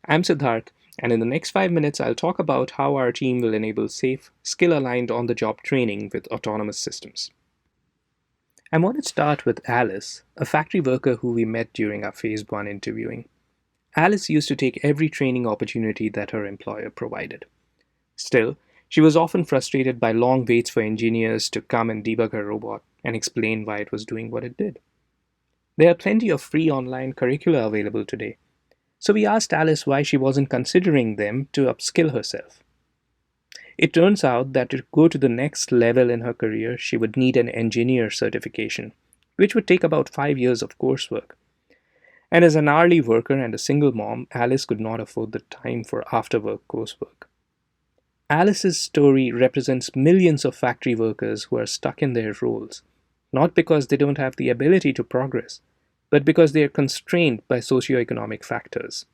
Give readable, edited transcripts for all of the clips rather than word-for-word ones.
I'm Siddharth, and in the next 5 minutes, I'll talk about how our team will enable safe, skill-aligned on-the-job training with autonomous systems. I want to start with Alice, a factory worker who we met during our Phase 1 interviewing. Alice used to take every training opportunity that her employer provided. Still, she was often frustrated by long waits for engineers to come and debug her robot and explain why it was doing what it did. There are plenty of free online curricula available today, so we asked Alice why she wasn't considering them to upskill herself. It turns out that to go to the next level in her career, she would need an engineer certification, which would take about 5 years of coursework. And as an hourly worker and a single mom, Alice could not afford the time for after-work coursework. Alice's story represents millions of factory workers who are stuck in their roles, not because they don't have the ability to progress, but because they are constrained by socioeconomic factors.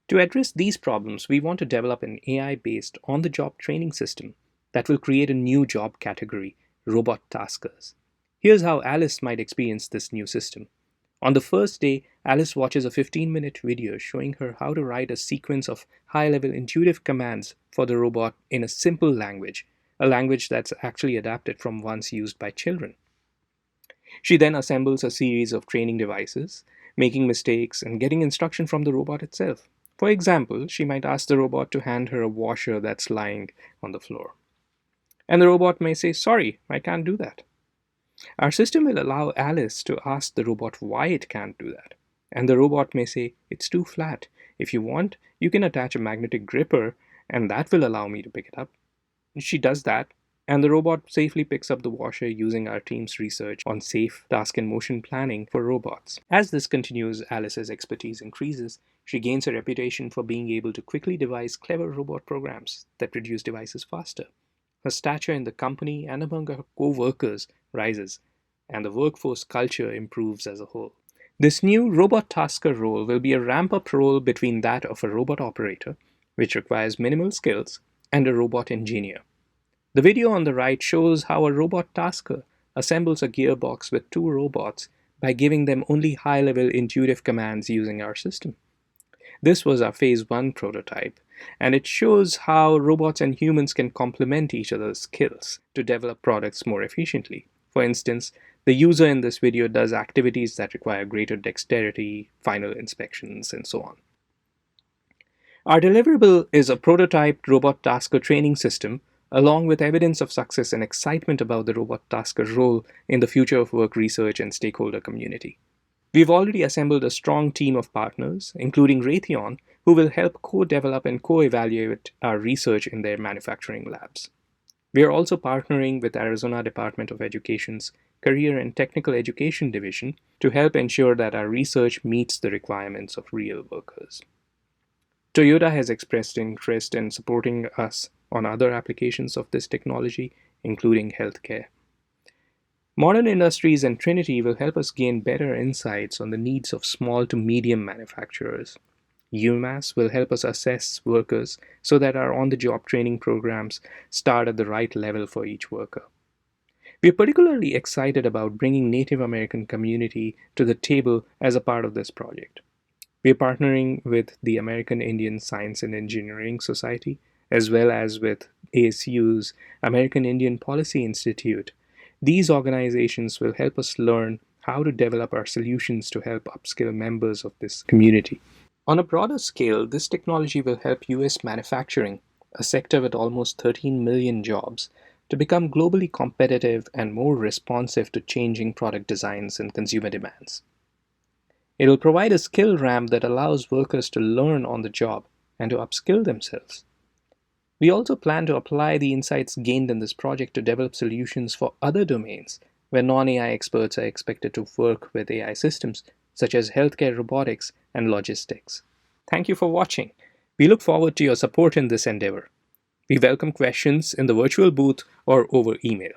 To address these problems, we want to develop an AI-based on-the-job training system that will create a new job category, robot taskers. Here's how Alice might experience this new system. On the first day, Alice watches a 15-minute video showing her how to write a sequence of high-level intuitive commands for the robot in a simple language, a language that's actually adapted from ones used by children. She then assembles a series of training devices, making mistakes and getting instruction from the robot itself. For example, she might ask the robot to hand her a washer that's lying on the floor. And the robot may say, "Sorry, I can't do that." Our system will allow Alice to ask the robot why it can't do that. And the robot may say, "It's too flat. If you want, you can attach a magnetic gripper, and that will allow me to pick it up." She does that, and the robot safely picks up the washer using our team's research on safe task and motion planning for robots. As this continues, Alice's expertise increases. She gains a reputation for being able to quickly devise clever robot programs that produce devices faster. Her stature in the company and among her co-workers rises, and the workforce culture improves as a whole. This new robot tasker role will be a ramp-up role between that of a robot operator, which requires minimal skills, and a robot engineer. The video on the right shows how a robot tasker assembles a gearbox with 2 robots by giving them only high-level intuitive commands using our system. This was our Phase 1 prototype, and it shows how robots and humans can complement each other's skills to develop products more efficiently. For instance, the user in this video does activities that require greater dexterity, final inspections, and so on. Our deliverable is a prototyped robot tasker training system, along with evidence of success and excitement about the robot tasker role in the future of work research and stakeholder community. We've already assembled a strong team of partners, including Raytheon, who will help co-develop and co-evaluate our research in their manufacturing labs. We are also partnering with Arizona Department of Education's Career and Technical Education Division to help ensure that our research meets the requirements of real workers. Toyota has expressed interest in supporting us on other applications of this technology, including healthcare. Modern Industries and Trinity will help us gain better insights on the needs of small to medium manufacturers. UMass will help us assess workers so that our on-the-job training programs start at the right level for each worker. We are particularly excited about bringing Native American community to the table as a part of this project. We are partnering with the American Indian Science and Engineering Society, as well as with ASU's American Indian Policy Institute. These organizations will help us learn how to develop our solutions to help upskill members of this community. On a broader scale, this technology will help US manufacturing, a sector with almost 13 million jobs, to become globally competitive and more responsive to changing product designs and consumer demands. It will provide a skill ramp that allows workers to learn on the job and to upskill themselves. We also plan to apply the insights gained in this project to develop solutions for other domains where non-AI experts are expected to work with AI systems, such as healthcare robotics and logistics. Thank you for watching. We look forward to your support in this endeavor. We welcome questions in the virtual booth or over email.